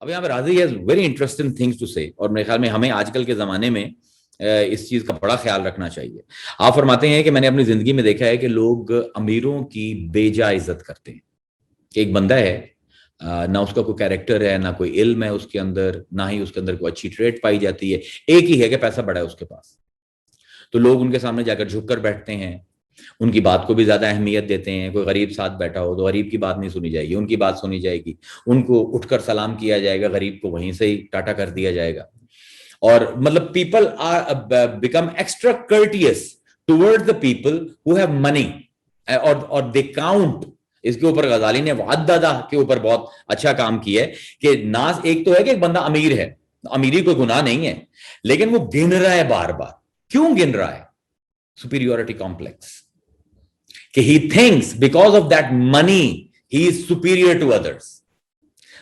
اب یہاں پہ Razi has very interesting things to say, اور میرے خیال میں ہمیں آج کل کے زمانے میں اس چیز کا بڑا خیال رکھنا چاہیے. آپ فرماتے ہیں کہ میں نے اپنی زندگی میں دیکھا ہے کہ لوگ امیروں کی بے جا عزت کرتے ہیں. کہ ایک بندہ ہے، نہ اس کا کوئی کیریکٹر ہے، نہ کوئی علم ہے اس کے اندر، نہ ہی اس کے اندر کوئی اچھی ٹریٹ پائی جاتی ہے، ایک ہی ہے کہ پیسہ بڑا ہے اس کے پاس. تو لوگ ان کے سامنے جا کر جھک کر بیٹھتے ہیں، ان کی بات کو بھی زیادہ اہمیت دیتے ہیں. کوئی غریب ساتھ بیٹھا ہو تو غریب کی بات نہیں سنی جائے گی، ان کی بات سنی جائے گی. ان کو اٹھ کر سلام کیا جائے گا، غریب کو وہیں سے ہی ٹاٹا کر دیا جائے گا. اور مطلب people are become extra courteous toward the people who have money, اور دے کاؤنٹ. اس کے اوپر غزالی نے وعددہ کے اوپر بہت اچھا کام کیا ہے کہ ناز ایک تو ہے کہ ایک بندہ امیر ہے، امیری کوئی گناہ نہیں ہے، لیکن وہ گن رہا ہے بار بار. کیوں گن رہا ہے؟ superiority complex. کہ he thinks because of that money he is superior to others.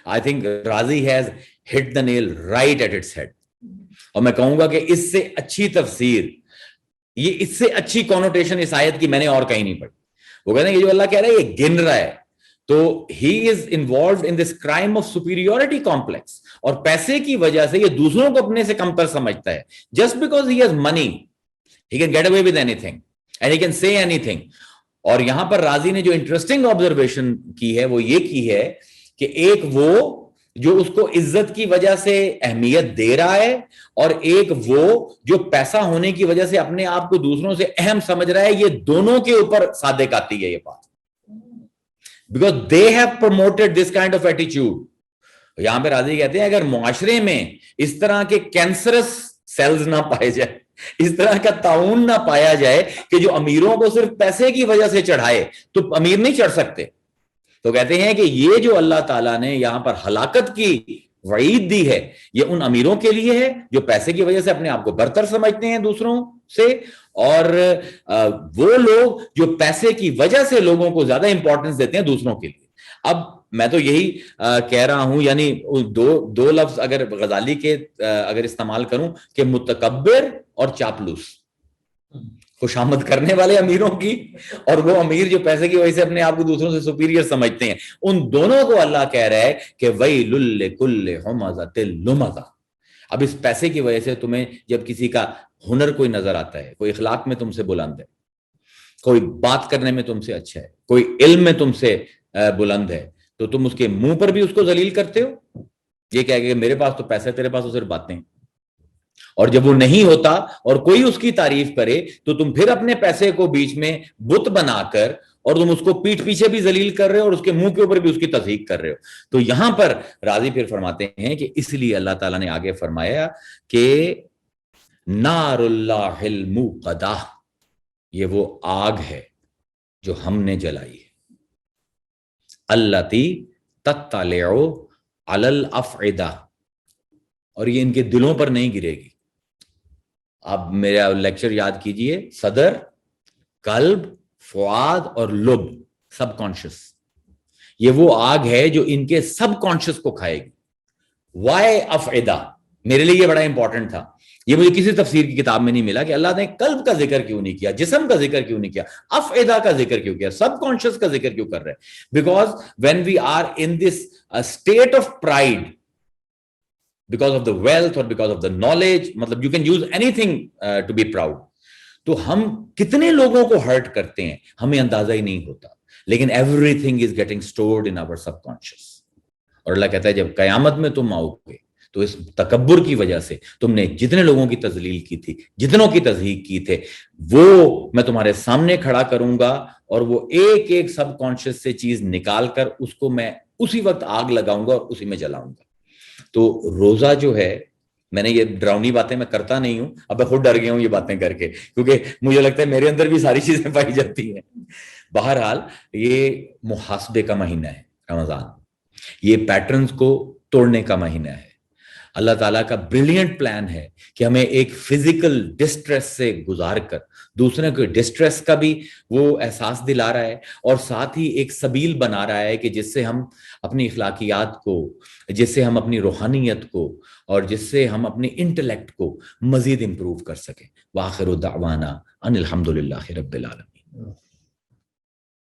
I think Razi has hit the nail right at its head. اور میں کہوں گا کہ اس سے اچھی تفسیر، یہ اس سے اچھی کونوٹیشن اس آیت کی میں نے اور کہیں نہیں پڑھی. وہ کہتے ہیں کہ جو اللہ کہہ رہا ہے یہ گن رہا ہے، تو he is involved in this crime of superiority complex. اور پیسے کی وجہ سے یہ دوسروں کو اپنے سے کمتر سمجھتا ہے. Just because he has money he can get away with anything and he can say anything. اور یہاں پر راضی نے جو انٹرسٹنگ آبزرویشن کی ہے وہ یہ کی ہے کہ ایک وہ جو اس کو عزت کی وجہ سے اہمیت دے رہا ہے، اور ایک وہ جو پیسہ ہونے کی وجہ سے اپنے آپ کو دوسروں سے اہم سمجھ رہا ہے. یہ دونوں کے اوپر صادق آتی ہے یہ بات، because they have promoted this kind of attitude. یہاں پہ راضی کہتے ہیں اگر معاشرے میں اس طرح کے کینسرس سیلز نہ پائے جائے، اس طرح کا تعاون نہ پایا جائے کہ جو امیروں کو صرف پیسے کی وجہ سے چڑھائے، تو امیر نہیں چڑھ سکتے. تو کہتے ہیں کہ یہ جو اللہ تعالیٰ نے یہاں پر ہلاکت کی وعید دی ہے، یہ ان امیروں کے لیے ہے جو پیسے کی وجہ سے اپنے آپ کو برتر سمجھتے ہیں دوسروں سے، اور وہ لوگ جو پیسے کی وجہ سے لوگوں کو زیادہ امپورٹنس دیتے ہیں دوسروں کے لیے. اب میں تو یہی کہہ رہا ہوں، یعنی دو لفظ اگر غزالی کے اگر استعمال کروں کہ متکبر اور چاپلوس، خوشامد کرنے والے امیروں کی، اور وہ امیر جو پیسے کی وجہ سے اپنے آپ کو دوسروں سے سپیریئر سمجھتے ہیں، ان دونوں کو اللہ کہہ رہا ہے کہ وَيْلٌ لِكُلِّ ہُمَزَةٍ لُمَزَةٍ. اب اس پیسے کی وجہ سے تمہیں جب کسی کا ہنر کوئی نظر آتا ہے، کوئی اخلاق میں تم سے بلند ہے، کوئی بات کرنے میں تم سے اچھا ہے، کوئی علم میں تم سے بلند ہے، تو تم اس کے منہ پر بھی اس کو ذلیل کرتے ہو. یہ کہہ کہ میرے پاس تو پیسہ ہے، تیرے پاس تو صرف باتیں. اور جب وہ نہیں ہوتا اور کوئی اس کی تعریف کرے تو تم پھر اپنے پیسے کو بیچ میں بت بنا کر اور تم اس کو پیٹھ پیچھے بھی ذلیل کر رہے ہو اور اس کے منہ کے اوپر بھی اس کی تصدیق کر رہے ہو. تو یہاں پر راضی پھر فرماتے ہیں کہ اس لیے اللہ تعالیٰ نے آگے فرمایا کہ نار اللہ الموقدہ، یہ وہ آگ ہے جو ہم نے جلائی ہے، التی تطلع علی الافئدہ، اور یہ ان کے دلوں پر نہیں گرے گی. آپ میرا لیکچر یاد کیجئے، صدر، قلب، فؤاد اور لب، سب کانشس. یہ وہ آگ ہے جو ان کے سب کانشس کو کھائے گی. وائے افئدہ، میرے لیے یہ بڑا امپورٹنٹ تھا، یہ مجھے کسی تفسیر کی کتاب میں نہیں ملا کہ اللہ نے قلب کا ذکر کیوں نہیں کیا، جسم کا ذکر کیوں نہیں کیا، افئدہ کا ذکر کیوں کیا، سب کانشس کا ذکر کیوں کر رہے ہیں. Because when we are in this state of pride, because of the wealth or because of the knowledge, مطلب you can use anything to be proud, تو ہم کتنے لوگوں کو ہرٹ کرتے ہیں ہمیں اندازہ ہی نہیں ہوتا، لیکن everything is getting stored in our subconscious. اور اللہ کہتا ہے جب قیامت میں تم آؤ گے تو اس تکبر کی وجہ سے تم نے جتنے لوگوں کی تذلیل کی تھی، جتنوں کی تضحیق کی تھے، وہ میں تمہارے سامنے کھڑا کروں گا، اور وہ ایک ایک سب کانشیس سے چیز نکال کر اس کو میں اسی وقت آگ لگاؤں گا اور اسی میں جلاؤں گا. تو روزہ جو ہے، میں نے یہ ڈراؤنی باتیں میں کرتا نہیں ہوں، اب میں خود ڈر گیا ہوں یہ باتیں کر کے، کیونکہ مجھے لگتا ہے میرے اندر بھی ساری چیزیں پائی جاتی ہیں. بہرحال یہ محاسبے کا مہینہ ہے رمضان، یہ پیٹرنز کو توڑنے کا مہینہ ہے. اللہ تعالیٰ کا بریلینٹ پلان ہے کہ ہمیں ایک فزیکل ڈسٹریس سے گزار کر دوسرے کو ڈسٹریس کا بھی وہ احساس دلا رہا ہے، اور ساتھ ہی ایک سبیل بنا رہا ہے کہ جس سے ہم اپنی اخلاقیات کو، جس سے ہم اپنی روحانیت کو، اور جس سے ہم اپنے انٹلیکٹ کو مزید امپروو کر سکیں. وآخر دعوانا ان الحمد للہ رب العالمین.